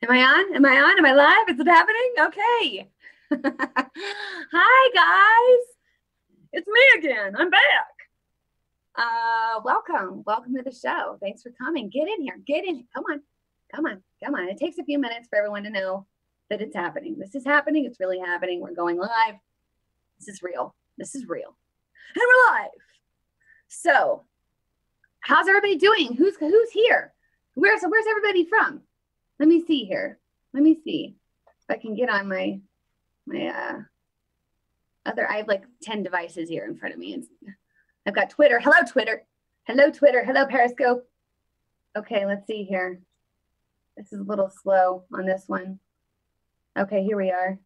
Am I on? Am I on? Am I live? Is it happening? Okay. Hi, guys. It's me again. I'm back. Welcome. Welcome to the show. Thanks for coming. Get in here. Get in. Come on. Come on. Come on. It takes a few minutes for everyone to know that it's happening. This is happening. It's really happening. We're going live. This is real. This is real. And we're live. So, how's everybody doing? Who's here? Where's everybody from? Let me see here. Let me see if I can get on my other. I have like 10 devices here in front of me. I've got Twitter. Hello, Twitter. Hello, Twitter. Hello, Periscope. Okay, let's see here. This is a little slow on this one. Okay, here we are.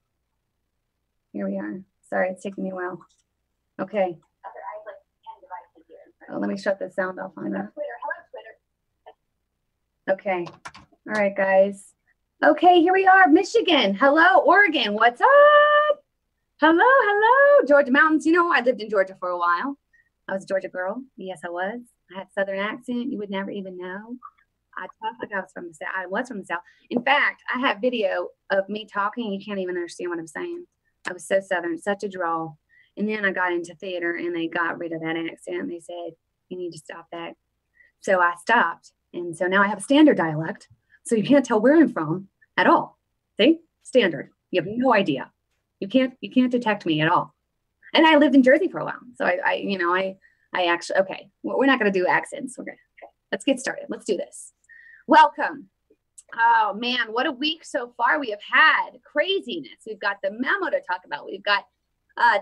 Here we are. Sorry, it's taking me a while. Okay. I have like 10 devices here. Oh, let me shut the sound off on that. Twitter. Hello, Twitter. Okay. All right, guys. Okay, here we are, Michigan. Hello, Oregon. What's up? Hello, hello, Georgia Mountains. You know, I lived in Georgia for a while. I was a Georgia girl. Yes, I was. I had a Southern accent. You would never even know. I talked like I was from the South. I was from the South. In fact, I have video of me talking. You can't even understand what I'm saying. I was so Southern, such a drawl. And then I got into theater, and they got rid of that accent. They said, you need to stop that. So I stopped. And so now I have a standard dialect. So you can't tell where I'm from at all. See? Standard. You have no idea. You can't detect me at all. And I lived in Jersey for a while. So I actually, okay, we're not going to do accents. Okay. Let's get started. Let's do this. Welcome. Oh man, what a week so far we have had. Craziness. We've got the memo to talk about. We've got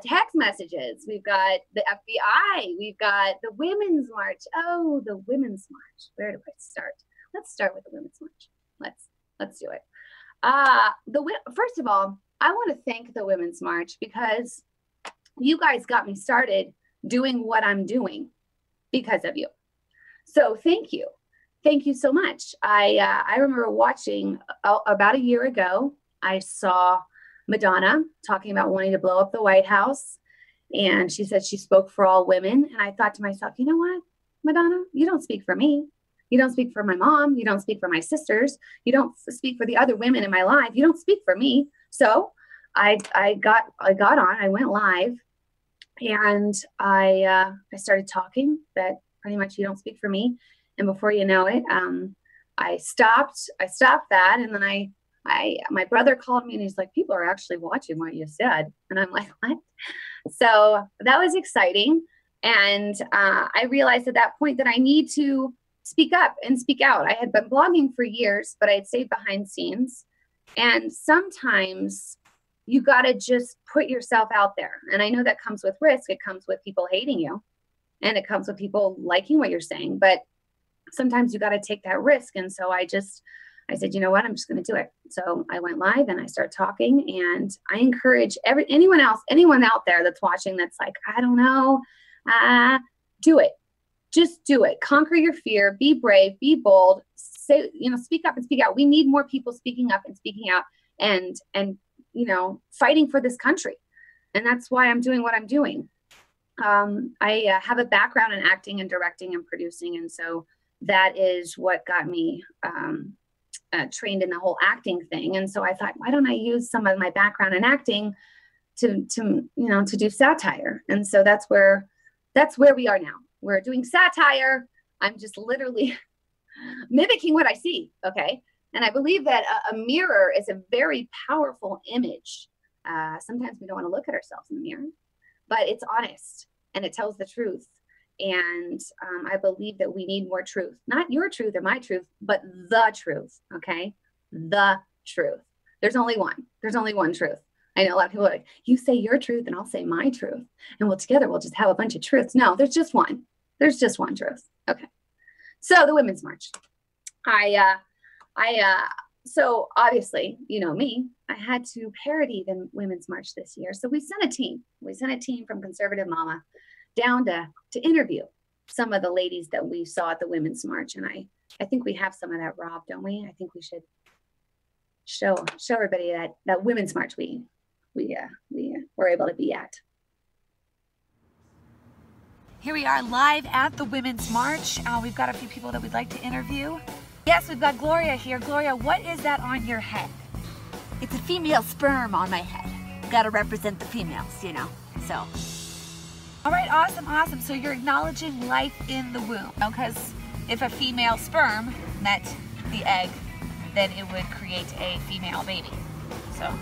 text messages. We've got the FBI. We've got the Women's March. Oh, the Women's March. Where do I start? Let's start with the Women's March. Let's do it. First of all, I want to thank the Women's March because you guys got me started doing what I'm doing because of you. So thank you. Thank you so much. I remember watching about a year ago, I saw Madonna talking about wanting to blow up the White House. And she said she spoke for all women. And I thought to myself, you know what, Madonna, you don't speak for me. You don't speak for my mom. You don't speak for my sisters. You don't speak for the other women in my life. You don't speak for me. So I got on, I went live, and I started talking that pretty much you don't speak for me. And before you know it, I stopped that. And then my brother called me and he's like, people are actually watching what you said. And I'm like, what? So that was exciting. And I realized at that point that I need to speak up and speak out. I had been blogging for years, but I had stayed behind scenes. And sometimes you got to just put yourself out there. And I know that comes with risk. It comes with people hating you, and it comes with people liking what you're saying. But sometimes you got to take that risk. And so I said, you know what, I'm just going to do it. So I went live and I started talking, and I encourage anyone out there that's watching that's like, I don't know, do it. Just do it. Conquer your fear. Be brave. Be bold. Say, speak up and speak out. We need more people speaking up and speaking out and fighting for this country. And that's why I'm doing what I'm doing. I have a background in acting and directing and producing. And so that is what got me trained in the whole acting thing. And so I thought, why don't I use some of my background in acting to do satire? And so that's where we are now. We're doing satire. I'm just literally mimicking what I see. Okay. And I believe that a mirror is a very powerful image. Sometimes we don't want to look at ourselves in the mirror, but it's honest and it tells the truth. And I believe that we need more truth, not your truth or my truth, but the truth. Okay. The truth. There's only one. There's only one truth. I know a lot of people are like, you say your truth and I'll say my truth. And together we'll just have a bunch of truths. No, there's just one. There's just one truth. Okay. So the Women's March. So obviously, you know me, I had to parody the Women's March this year. So we sent a team. We sent a team from Conservative Momma down to interview some of the ladies that we saw at the Women's March. And I think we have some of that, Rob, don't we? I think we should show everybody that Women's March we were able to be at. Here we are live at the Women's March. We've got a few people that we'd like to interview. Yes, we've got Gloria here. Gloria, what is that on your head? It's a female sperm on my head. Gotta represent the females, you know, so. All right, awesome, awesome. So you're acknowledging life in the womb. Because if a female sperm met the egg, then it would create a female baby. So.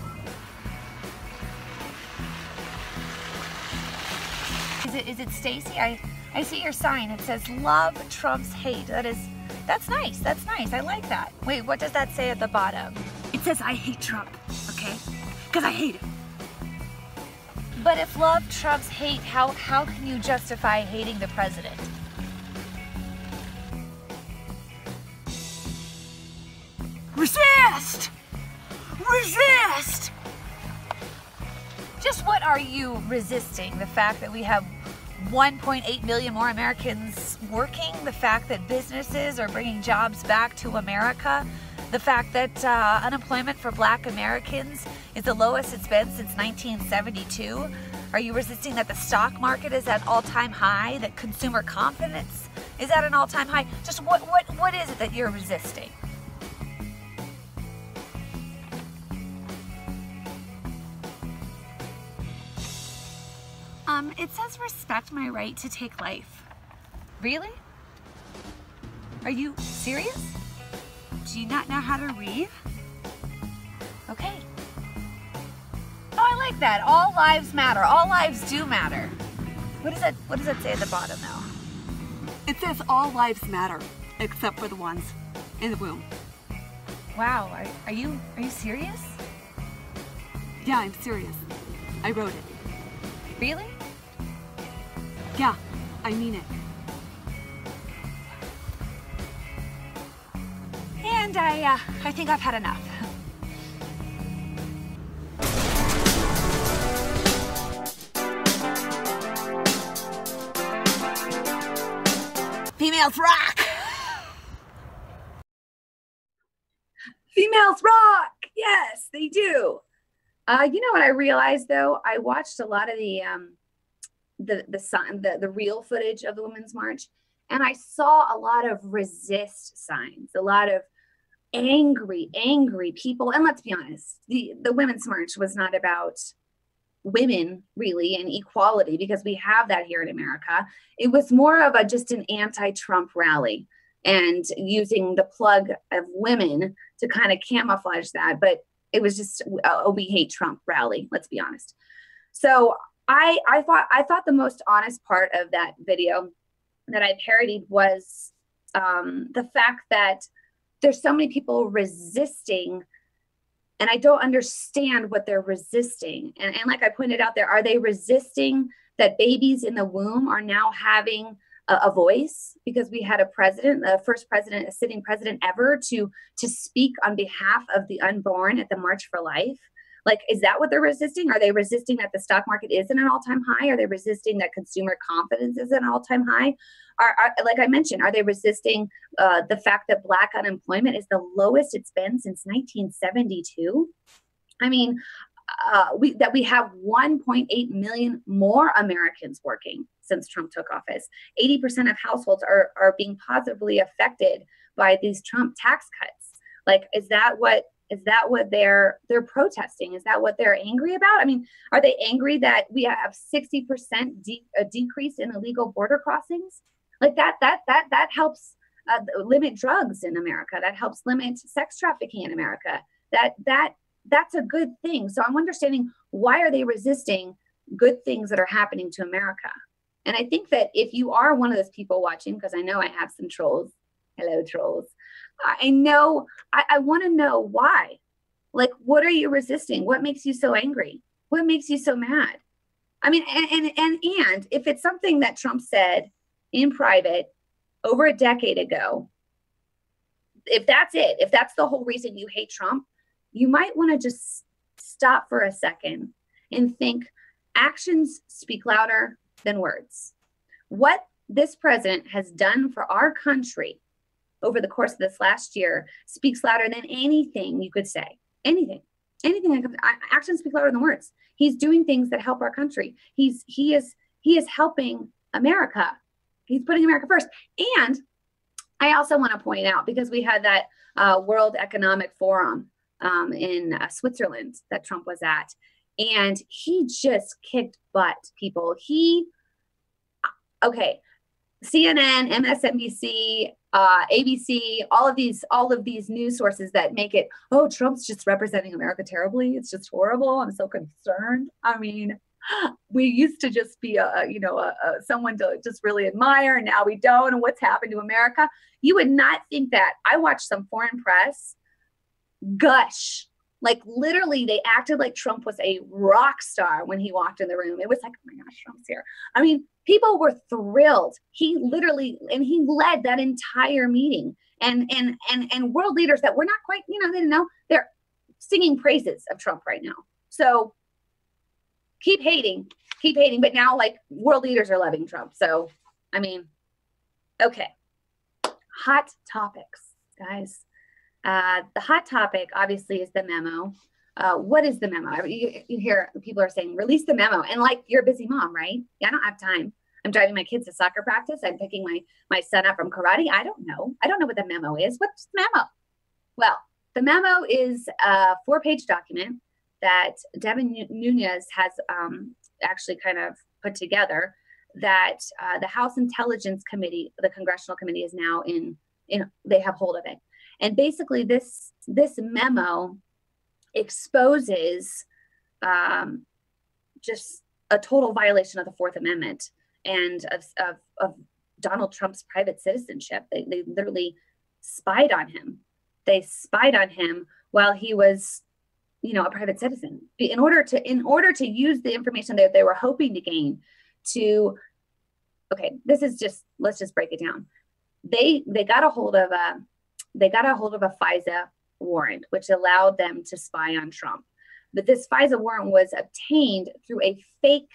Is it Stacy? I see your sign. It says love trumps hate. That's nice. That's nice. I like that. Wait, what does that say at the bottom? It says I hate Trump, okay? Because I hate him. But if love trumps hate, how can you justify hating the president? Resist! Resist! Just what are you resisting? The fact that we have 1.8 million more Americans working? The fact that businesses are bringing jobs back to America? The fact that unemployment for Black Americans is the lowest it's been since 1972? Are you resisting that the stock market is at all-time high? That consumer confidence is at an all-time high? Just what is it that you're resisting? It says respect my right to take life. Really? Are you serious? Do you not know how to read? Okay. Oh, I like that. All lives matter. All lives do matter. What does that say at the bottom now? It says all lives matter, except for the ones in the womb. Wow, are you serious? Yeah, I'm serious. I wrote it. Really? Yeah, I mean it. And I think I've had enough. Females rock! Females rock! Yes, they do. You know what I realized though? I watched a lot of the real footage of the Women's March, and I saw a lot of resist signs, a lot of angry people. And let's be honest, the Women's March was not about women really and equality, because we have that here in America. It was more of just an anti-Trump rally and using the plug of women to kind of camouflage that. But it was just a we hate Trump rally, let's be honest. So I thought the most honest part of that video that I parodied was the fact that there's so many people resisting, and I don't understand what they're resisting. And like I pointed out there, are they resisting that babies in the womb are now having a voice? Because we had a president, the first president, a sitting president ever, to speak on behalf of the unborn at the March for Life. Like, is that what they're resisting? Are they resisting that the stock market is at an all-time high? Are they resisting that consumer confidence is at an all-time high? Like I mentioned, are they resisting the fact that Black unemployment is the lowest it's been since 1972? I mean, we have 1.8 million more Americans working since Trump took office. 80% of households are being positively affected by these Trump tax cuts. Like, is that what they're protesting? Is that what they're angry about? I mean, are they angry that we have 60% decrease in illegal border crossings? Like that helps limit drugs in America. That helps limit sex trafficking in America. That's a good thing. So I'm understanding, why are they resisting good things that are happening to America? And I think that if you are one of those people watching, because I know I have some trolls. Hello, trolls. I know, I want to know why. Like, what are you resisting? What makes you so angry? What makes you so mad? I mean, and if it's something that Trump said in private over a decade ago, if that's it, if that's the whole reason you hate Trump, you might want to just stop for a second and think, actions speak louder than words. What this president has done for our country over the course of this last year speaks louder than anything you could say. Anything. Actions speak louder than words. He's doing things that help our country. He is helping America. He's putting America first. And I also want to point out, because we had that World Economic Forum in Switzerland that Trump was at, and he just kicked butt, people. Okay, CNN, MSNBC, ABC, all of these news sources that make it, oh, Trump's just representing America terribly. It's just horrible. I'm so concerned. I mean, we used to just be someone to just really admire, and now we don't. And what's happened to America? You would not think that. I watched some foreign press gush. Like, literally, they acted like Trump was a rock star when he walked in the room. It was like, oh my gosh, Trump's here. I mean, people were thrilled. He led that entire meeting. And world leaders that were not quite, they didn't know, they're singing praises of Trump right now. So keep hating. But now, like, world leaders are loving Trump. So, I mean, okay. Hot topics, guys. The hot topic, obviously, is the memo. What is the memo? You hear people are saying, release the memo. And like, you're a busy mom, right? Yeah, I don't have time. I'm driving my kids to soccer practice. I'm picking my son up from karate. I don't know what the memo is. What's the memo? Well, the memo is a 4-page document that Devin Nunes has actually kind of put together, that the House Intelligence Committee, the Congressional Committee, is now they have hold of it. And basically this memo exposes just a total violation of the Fourth Amendment and of Donald Trump's private citizenship. They literally spied on him. They spied on him while he was, a private citizen, in order to use the information that they were hoping to gain to, okay, let's just break it down. They got a hold of a FISA warrant, which allowed them to spy on Trump. But this FISA warrant was obtained through a fake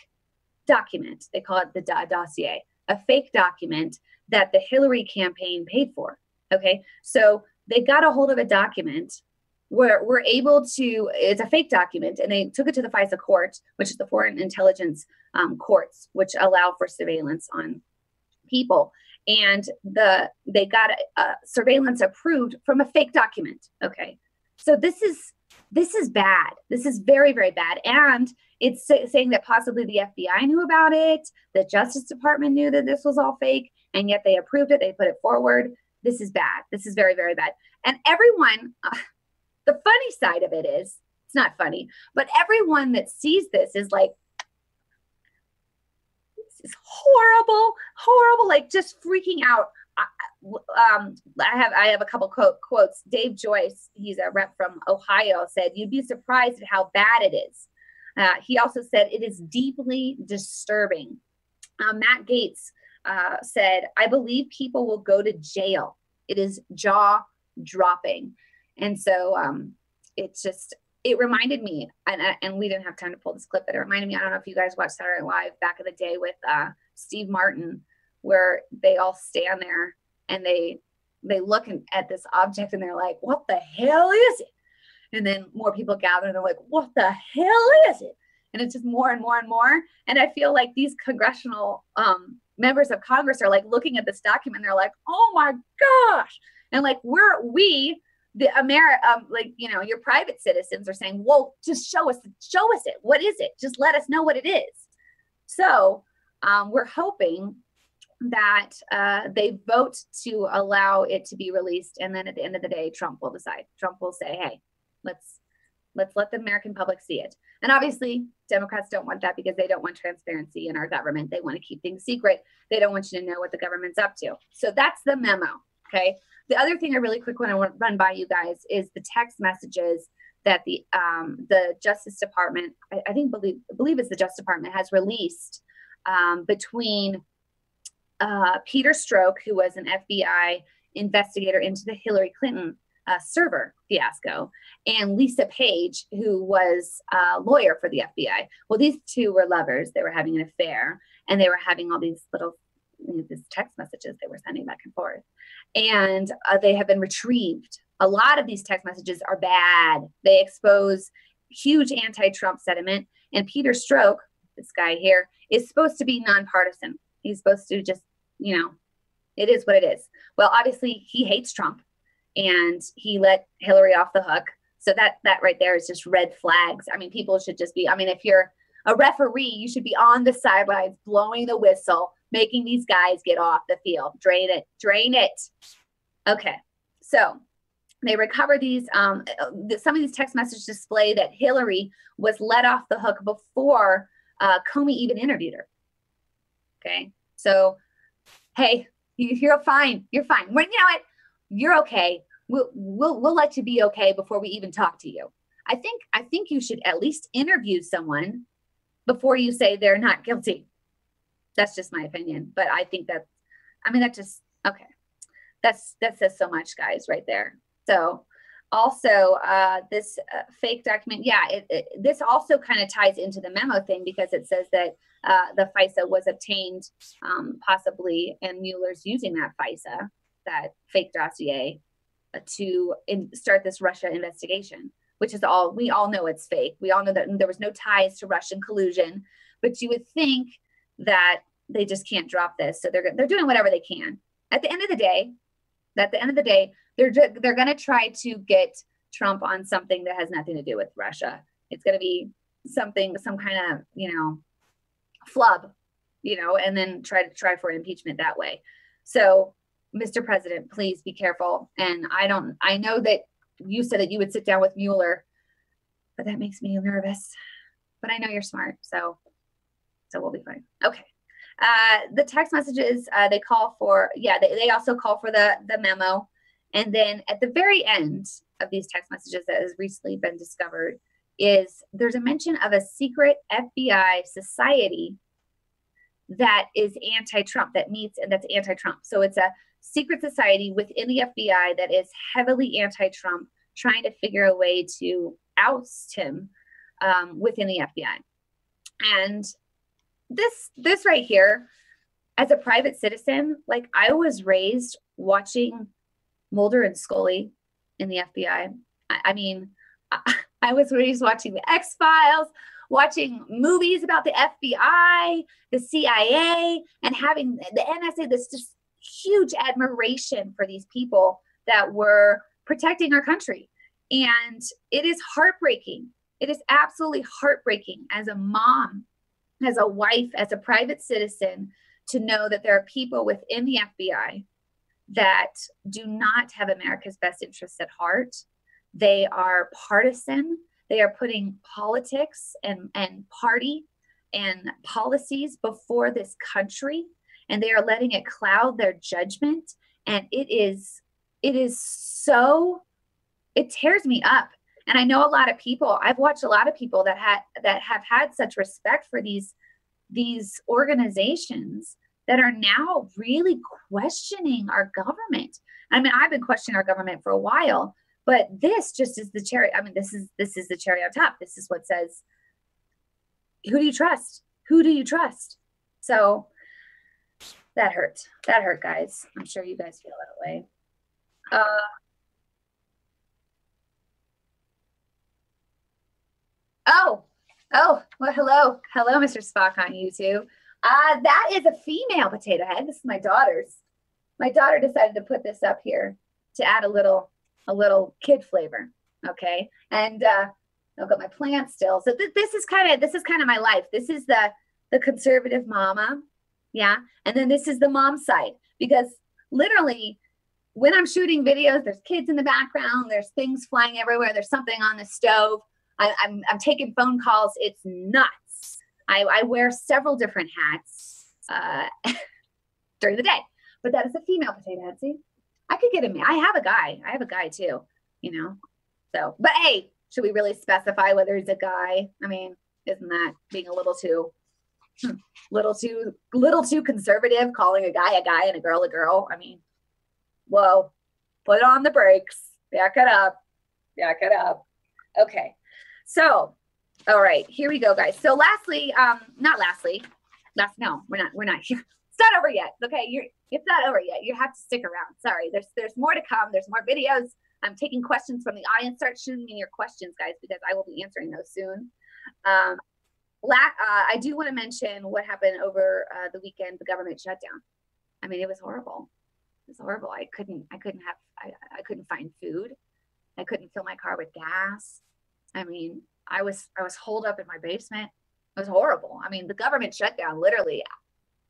document. They call it the dossier, a fake document that the Hillary campaign paid for. Okay, so they got a hold of a document where we're able to, it's a fake document, and they took it to the FISA court, which is the Foreign Intelligence courts, which allow for surveillance on people. And they got surveillance approved from a fake document. Okay, so this is bad. This is very, very bad. And it's saying that possibly the FBI knew about it, the Justice Department knew that this was all fake, and yet they approved it. They put it forward. This is bad. This is very, very bad. And everyone, the funny side of it is, it's not funny, but everyone that sees this is like, is horrible, like just freaking out. I have a couple quotes. Dave Joyce, he's a rep from Ohio, said, "You'd be surprised at how bad it is." He also said, "It is deeply disturbing." Matt Gaetz said, "I believe people will go to jail. It is jaw-dropping." And so it reminded me, and we didn't have time to pull this clip, but it reminded me, I don't know if you guys watched Saturday Night Live back in the day with Steve Martin, where they all stand there and they look at this object and they're like, "What the hell is it?" And then more people gather and they're like, "What the hell is it?" And it's just more and more and more. And I feel like these congressional members of Congress are like looking at this document and they're like, "Oh my gosh." And like, your private citizens are saying, "Well, just show us it. What is it? Just let us know what it is." So we're hoping that they vote to allow it to be released. And then at the end of the day, Trump will decide. Trump will say, "Hey, let's let the American public see it." And obviously Democrats don't want that, because they don't want transparency in our government. They want to keep things secret. They don't want you to know what the government's up to. So that's the memo. Okay. The other thing I really quick want to run by you guys is the text messages that the Justice Department, I believe it's the Justice Department, has released between Peter Strzok, who was an FBI investigator into the Hillary Clinton server fiasco, and Lisa Page, who was a lawyer for the FBI. Well, these two were lovers. They were having an affair, and they were having all these little these text messages they were sending back and forth. And they have been retrieved. A lot of these text messages are bad. They expose huge anti-Trump sentiment. And Peter Strzok, this guy here, is supposed to be nonpartisan. He's supposed to just, It is what it is. Well, obviously he hates Trump and he let Hillary off the hook. So that right there is just red flags. I mean, people should just be, I mean, if you're a referee, you should be on the sidelines, blowing the whistle, making these guys get off the field. Drain it, drain it. Okay. So they recover these, some of these text messages display that Hillary was let off the hook before Comey even interviewed her. Okay. So, hey, you're fine. You're fine. Well, you know what? You're okay. We'll let you be okay before we even talk to you. I think you should at least interview someone before you say they're not guilty. That's just my opinion. But I think that just, okay. That says so much, guys, right there. So also this fake document, this also kind of ties into the memo thing, because it says that the FISA was obtained possibly, and Mueller's using that FISA, that fake dossier, to start this Russia investigation, which is all, we all know it's fake. We all know that there was no ties to Russian collusion, but you would think that they just can't drop this. So they're doing whatever they can. At the end of the day, they're going to try to get Trump on something that has nothing to do with Russia. It's going to be some kind of, flub, and then try for an impeachment that way. So, Mr. President, please be careful. And I know that you said that you would sit down with Mueller, but that makes me nervous. But I know you're smart, so we'll be fine. Okay. The text messages, they call for, they also call for the memo. And then at the very end of these text messages that has recently been discovered there's a mention of a secret FBI society that is anti-Trump, that meets, and that's anti-Trump. So it's a secret society within the FBI that is heavily anti-Trump, trying to figure a way to oust him within the FBI. And this right here, as a private citizen, like, I was raised watching Mulder and Scully in the FBI. I mean, I was raised watching the X-Files, watching movies about the FBI, the CIA, and having the NSA, this just huge admiration for these people that were protecting our country. And it is heartbreaking. It is absolutely heartbreaking as a mom, as a wife, as a private citizen, to know that there are people within the FBI that do not have America's best interests at heart. They are partisan. They are putting politics and party and policies before this country, and they are letting it cloud their judgment. And it tears me up. And I know a lot of people, I've watched a lot of people that have had such respect for these organizations that are now really questioning our government. I mean, I've been questioning our government for a while, but this just is the cherry. I mean, this is the cherry on top. This is what says, who do you trust? Who do you trust? So that hurt. That hurt, guys. I'm sure you guys feel that way. Oh, well, hello, Mr. Spock on YouTube. That is a female potato head. This is my daughter's. My daughter decided to put this up here to add a little kid flavor. Okay, and I've got my plant still. So this is kind of my life. This is the conservative mama, yeah, and then this is the mom side, because literally, when I'm shooting videos, there's kids in the background, there's things flying everywhere, there's something on the stove. I'm taking phone calls. It's nuts. I wear several different hats during the day, but that is a female potato head. See, I could get I have a guy too, so, but hey, should we really specify whether he's a guy? I mean, isn't that being a little too conservative, calling a guy and a girl? I mean, whoa, put on the brakes, back it up. Okay. So, all right, here we go, guys. So we're not here. It's not over yet. Okay. It's not over yet. You have to stick around. Sorry. There's more to come. There's more videos. I'm taking questions from the audience. Start shooting me your questions, guys, because I will be answering those soon. I do want to mention what happened over the weekend, the government shutdown. I mean, it was horrible. was horrible. I couldn't find food. I couldn't fill my car with gas. I mean, I was holed up in my basement. It was horrible. I mean, the government shutdown, literally,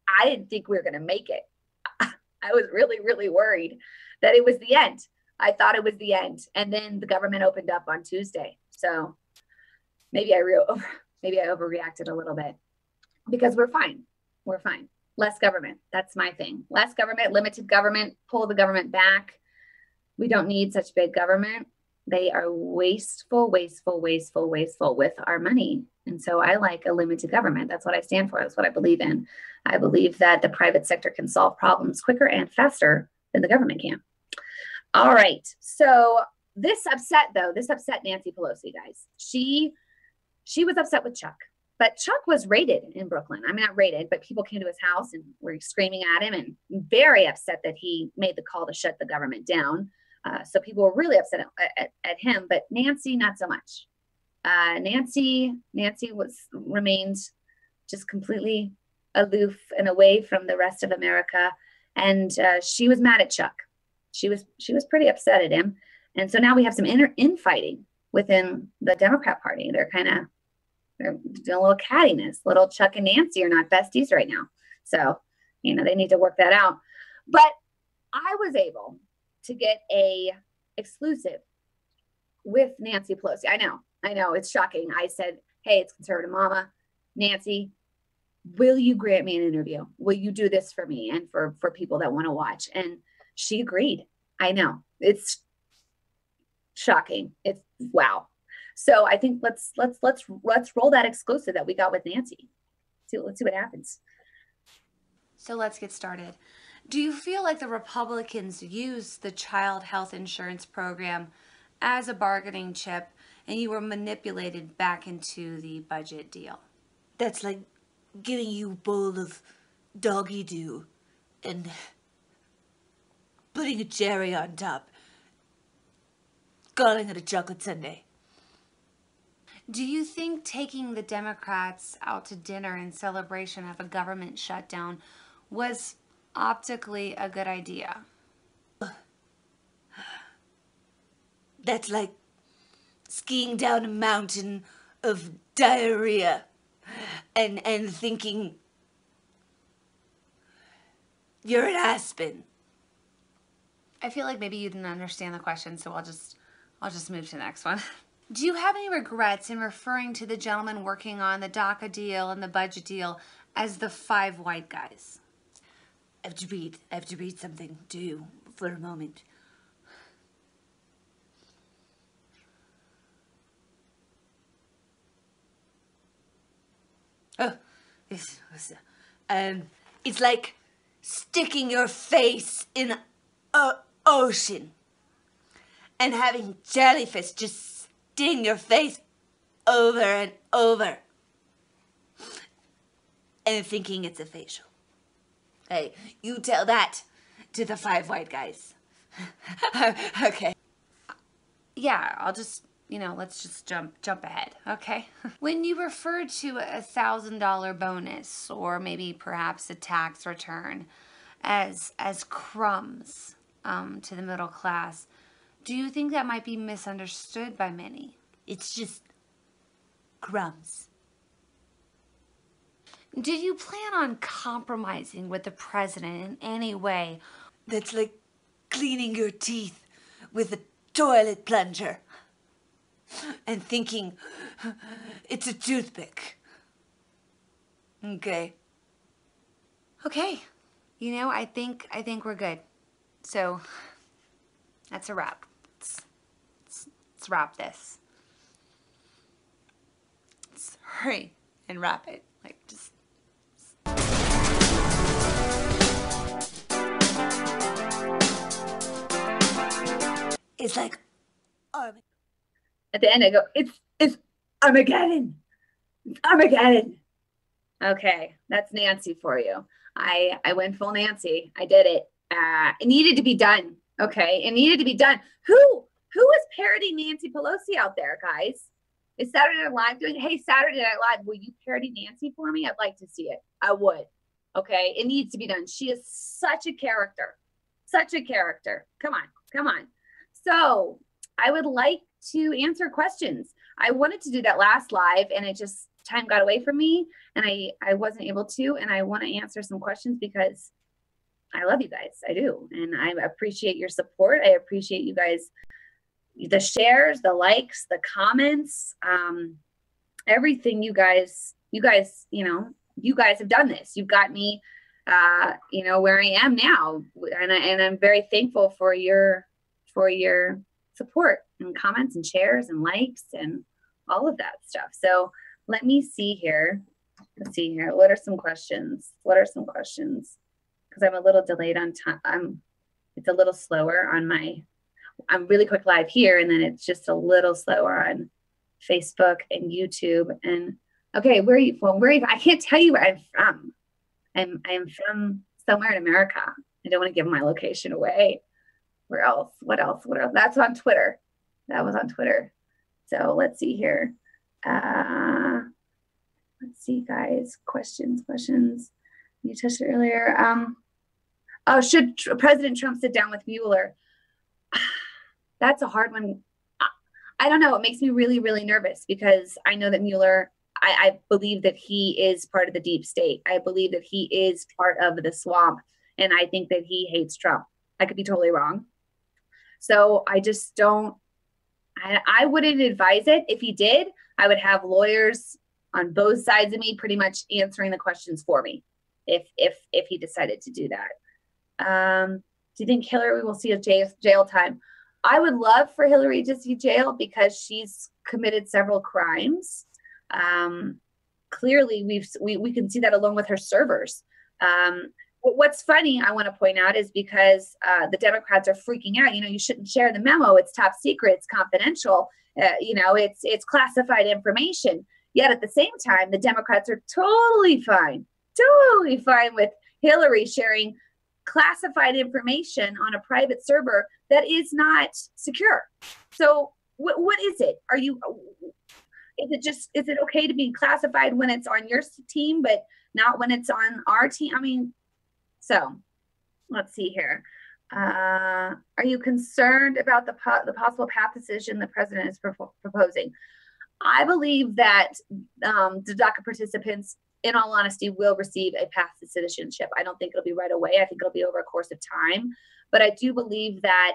I didn't think we were going to make it. I was really, really worried that it was the end. I thought it was the end. And then the government opened up on Tuesday. So maybe I overreacted a little bit, because we're fine. We're fine. Less government. That's my thing. Less government, limited government, pull the government back. We don't need such big government. They are wasteful with our money. And so I like a limited government. That's what I stand for. That's what I believe in. I believe that the private sector can solve problems quicker and faster than the government can. All right. So this upset Nancy Pelosi, guys. She was upset with Chuck, but Chuck was raided in Brooklyn. I mean, not raided, but people came to his house and were screaming at him and very upset that he made the call to shut the government down. So people were really upset at him, but Nancy, not so much. Nancy remained just completely aloof and away from the rest of America. And she was mad at Chuck. She was pretty upset at him. And so now we have some infighting within the Democrat Party. They're doing a little cattiness. Little Chuck and Nancy are not besties right now. So, they need to work that out. But I was able to get a exclusive with Nancy Pelosi. I know it's shocking. I said, hey, it's conservative Momma. Nancy, will you grant me an interview? Will you do this for me and for people that want to watch? And she agreed. I know it's shocking. It's wow. So I think let's roll that exclusive that we got with Nancy. Let's see what happens. So let's get started. Do you feel like the Republicans used the child health insurance program as a bargaining chip and you were manipulated back into the budget deal? That's like giving you a bowl of doggy doo and putting a cherry on top, calling it a chocolate sundae. Do you think taking the Democrats out to dinner in celebration of a government shutdown was optically a good idea? That's like skiing down a mountain of diarrhea and thinking you're an aspen. I feel like maybe you didn't understand the question, so I'll just move to the next one. Do you have any regrets in referring to the gentleman working on the DACA deal and the budget deal as the 5 white guys? I have to read something to you for a moment. Oh, it's like sticking your face in an ocean and having jellyfish just sting your face over and over and thinking it's a facial. Hey, you tell that to the 5 white guys. Okay. Yeah, I'll just, let's just jump ahead, okay? When you refer to a $1,000 bonus or maybe perhaps a tax return as crumbs to the middle class, do you think that might be misunderstood by many? It's just crumbs. Do you plan on compromising with the president in any way? That's like cleaning your teeth with a toilet plunger and thinking it's a toothpick. Okay. Okay. I think we're good. So that's a wrap. Let's wrap this. Let's hurry and wrap it. Just. It's like at the end I go, it's Armageddon. Armageddon. Okay, that's Nancy for you. I went full Nancy. I did it. It needed to be done. Okay, it needed to be done. Who is parodying Nancy Pelosi out there, guys? Is Saturday Night Live doing? Hey, Saturday Night Live, will you parody Nancy for me? I'd like to see it. I would. Okay, it needs to be done. She is such a character, Such a character. Come on, come on. So I would like to answer questions. I wanted to do that last live and it just, time got away from me and I wasn't able to, and I want to answer some questions because I love you guys. I do. And I appreciate your support. I appreciate you guys, the shares, the likes, the comments, everything you guys, you guys have done this. You've got me, where I am now. And I'm very thankful for your support and comments and shares and likes and all of that stuff. So let me see here. Let's see here. What are some questions? Because I'm a little delayed on time. It's a little slower on I'm really quick live here, and then it's just a little slower on Facebook and YouTube. And okay, where are you from? I can't tell you where I'm from. I am from somewhere in America. I don't want to give my location away. Where else? What else? That's on Twitter. That was on Twitter. So let's see here. Let's see, guys. Questions. You touched it earlier. Should President Trump sit down with Mueller? That's a hard one. I don't know. It makes me really, really nervous because I know that Mueller, I believe that he is part of the deep state. I believe that he is part of the swamp. And I think that he hates Trump. I could be totally wrong. So I just don't, I wouldn't advise it. If he did, I would have lawyers on both sides of me pretty much answering the questions for me if he decided to do that. Do you think Hillary will see a jail time? I would love for Hillary to see jail because she's committed several crimes. Clearly, we can see that along with her servers. What's funny, I want to point out, is because the Democrats are freaking out. You shouldn't share the memo. It's top secret. It's confidential. It's classified information. Yet at the same time, the Democrats are totally fine with Hillary sharing classified information on a private server that is not secure. So what is it? Is it okay to be classified when it's on your team, but not when it's on our team? I mean, so let's see here. Are you concerned about the possible path decision the president is proposing? I believe that the DACA participants, in all honesty, will receive a path to citizenship. I don't think it'll be right away. I think it'll be over a course of time. But I do believe that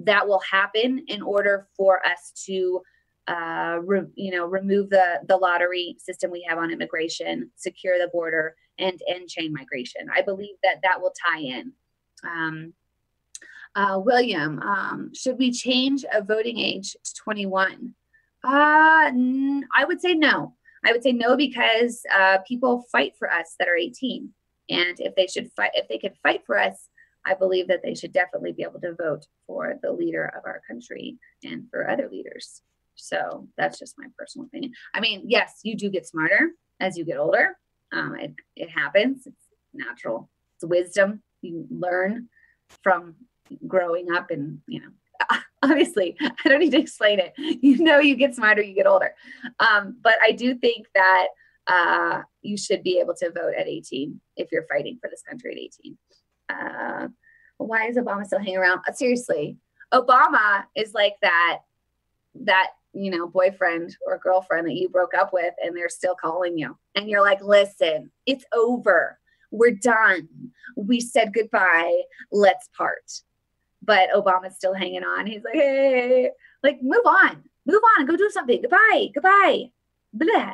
that will happen in order for us to, remove the lottery system we have on immigration, secure the border, and end chain migration. I believe that will tie in. William, should we change a voting age to 21? I would say no. I would say no because people fight for us that are 18, and if they could fight for us, I believe that they should definitely be able to vote for the leader of our country and for other leaders. So that's just my personal opinion. I mean, yes, you do get smarter as you get older. It happens. It's natural. It's wisdom you learn from growing up, and obviously, I don't need to explain it. You get smarter, you get older. But I do think that you should be able to vote at 18 if you're fighting for this country at 18. Why is Obama still hanging around? Seriously, Obama is like that boyfriend or girlfriend that you broke up with and they're still calling you. And you're like, listen, it's over. We're done. We said goodbye. Let's part. But Obama's still hanging on. He's like, hey, move on, go do something. Goodbye. Blah.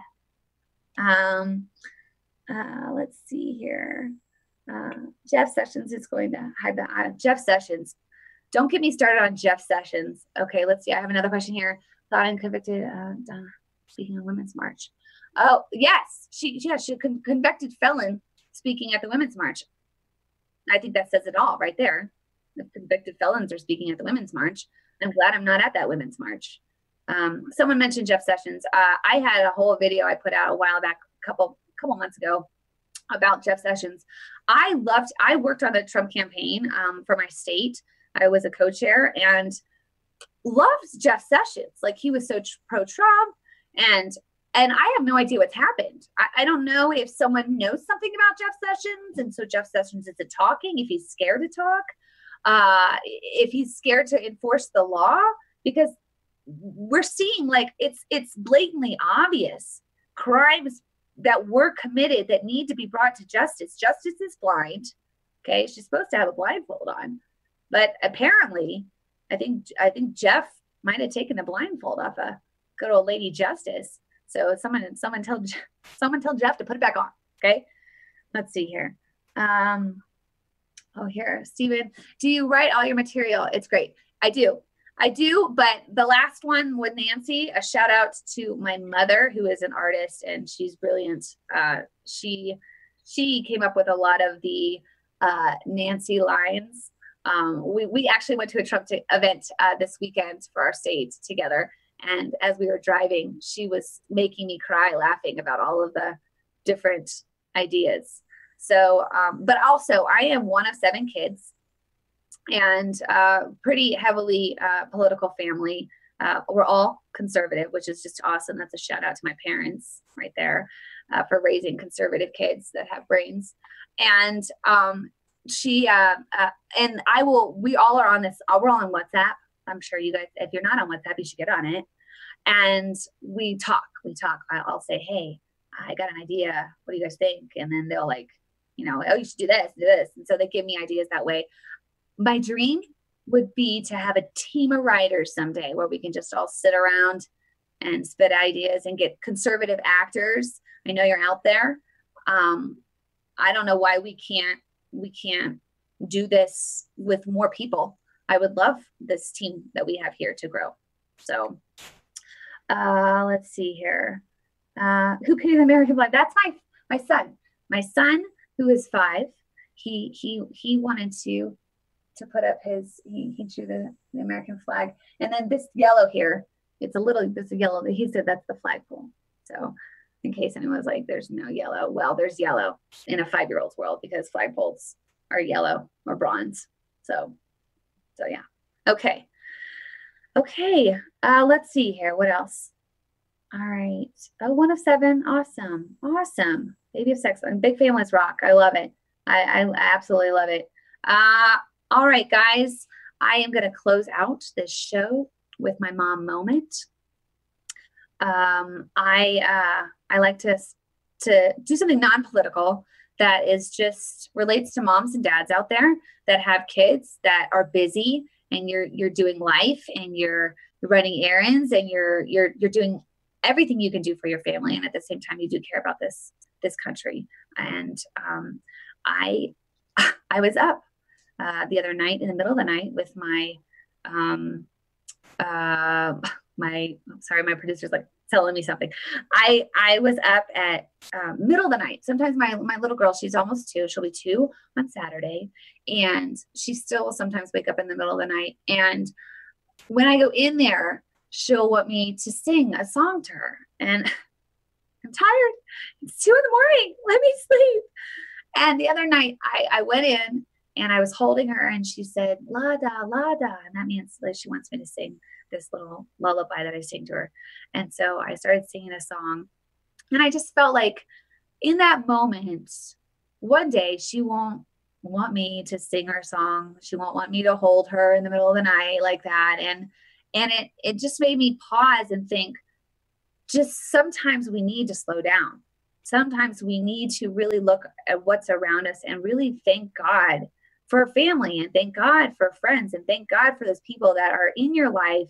Let's see here. Jeff Sessions is going to hide that. Jeff Sessions. Don't get me started on Jeff Sessions. Okay, let's see. I have another question here. Thought and convicted. Speaking of Women's March. Oh, yes. She's a convicted felon speaking at the Women's March. I think that says it all right there. The convicted felons are speaking at the Women's March. I'm glad I'm not at that Women's March. Someone mentioned Jeff Sessions. I had a whole video I put out a while back, a couple months ago, about Jeff Sessions. I worked on the Trump campaign for my state. I was a co-chair and loved Jeff Sessions. He was so pro-Trump, and I have no idea what's happened. I don't know if someone knows something about Jeff Sessions, and so Jeff Sessions isn't talking, if he's scared to talk. if he's scared to enforce the law, because we're seeing like it's blatantly obvious crimes that were committed that need to be brought to justice. Justice is blind. Okay. She's supposed to have a blindfold on, but apparently I think Jeff might have taken the blindfold off a good old lady justice. So someone tell Jeff to put it back on. Okay. Let's see here. Oh, here, Steven, do you write all your material? It's great. I do, but the last one with Nancy, a shout out to my mother, who is an artist and she's brilliant. She came up with a lot of the Nancy lines. We actually went to a Trump event this weekend for our state together. And as we were driving, she was making me cry laughing about all of the different ideas. So, but also I am one of 7 kids and pretty heavily political family. We're all conservative, which is just awesome. That's a shout out to my parents right there for raising conservative kids that have brains. And we all are on this, we're all on WhatsApp. I'm sure you guys, if you're not on WhatsApp, you should get on it. And we talk. I'll say, hey, I got an idea. What do you guys think? And then they'll like, oh, you should do this. And so they give me ideas that way. My dream would be to have a team of writers someday where we can just all sit around and spit ideas and get conservative actors. I know you're out there. I don't know why we can't do this with more people. I would love this team that we have here to grow. So let's see here. Who painted the American flag? That's my son. My son, who is 5. He wanted to put up he drew the American flag. And then this yellow here, there's a yellow. He said that's the flagpole. So in case anyone was like, there's no yellow. Well, there's yellow in a 5-year-old's world because flagpoles are yellow or bronze. So yeah. Okay. Let's see here. What else? All right. Oh, 1 of 7. Awesome. Baby of sex. Big families rock. I love it. I absolutely love it. All right, guys. I am going to close out this show with my mom moment. I like to do something non-political that is just relates to moms and dads out there that have kids that are busy, and you're doing life and you're running errands and you're doing everything you can do for your family, and at the same time you do care about this country. And I was up the other night in the middle of the night with my my producer's like telling me something. I was up at middle of the night. Sometimes my little girl, she's almost 2. She'll be 2 on Saturday, and she still will sometimes wake up in the middle of the night. And when I go in there, she'll want me to sing a song to her, and I'm tired. It's 2 a.m. Let me sleep. And the other night I went in and I was holding her, and she said, "Lada, Lada." And that means that she wants me to sing this little lullaby that I sing to her. And so I started singing a song, and I just felt like in that moment, one day she won't want me to sing her song. She won't want me to hold her in the middle of the night like that. And it just made me pause and think, just sometimes we need to slow down. Sometimes we need to really look at what's around us and really thank God for family, and thank God for friends, and thank God for those people that are in your life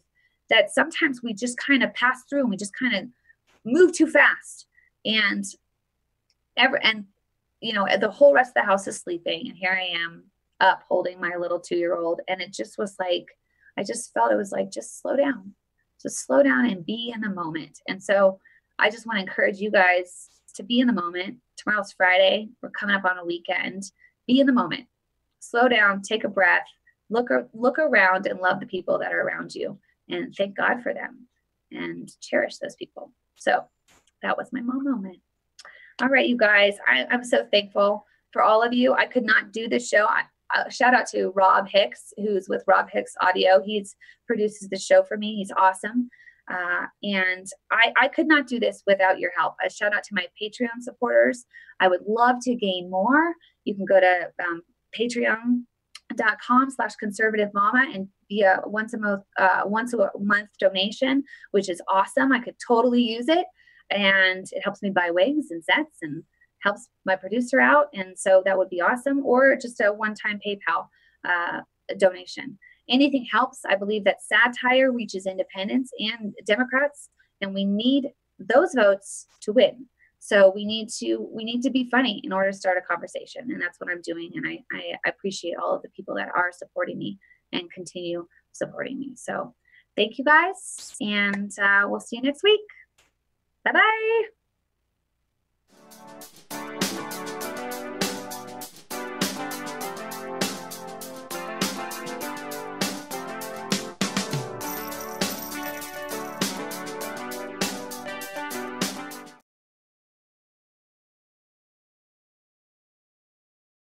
that sometimes we just kind of pass through and we just kind of move too fast. And the whole rest of the house is sleeping, and here I am up holding my little 2-year-old. And it just was like, I just felt it was like, just slow down and be in the moment. And so I just want to encourage you guys to be in the moment. Tomorrow's Friday. We're coming up on a weekend. Be in the moment. Slow down, take a breath, look around and love the people that are around you, and thank God for them and cherish those people. So that was my mom moment. All right, you guys, I'm so thankful for all of you. I could not do this show. Shout out to Rob Hicks, who's with Rob Hicks Audio. He's produces the show for me. He's awesome. And I could not do this without your help. A shout out to my Patreon supporters. I would love to gain more. You can go to patreon.com/Momma patreon.com/conservative mama and be a once a month donation, which is awesome. I could totally use it. And it helps me buy wigs and sets and helps my producer out. And so that would be awesome. Or just a one-time PayPal donation. Anything helps. I believe that satire reaches independents and Democrats, and we need those votes to win. So we need to be funny in order to start a conversation. And that's what I'm doing. And I appreciate all of the people that are supporting me and continue supporting me. So thank you guys. And we'll see you next week. Bye-bye.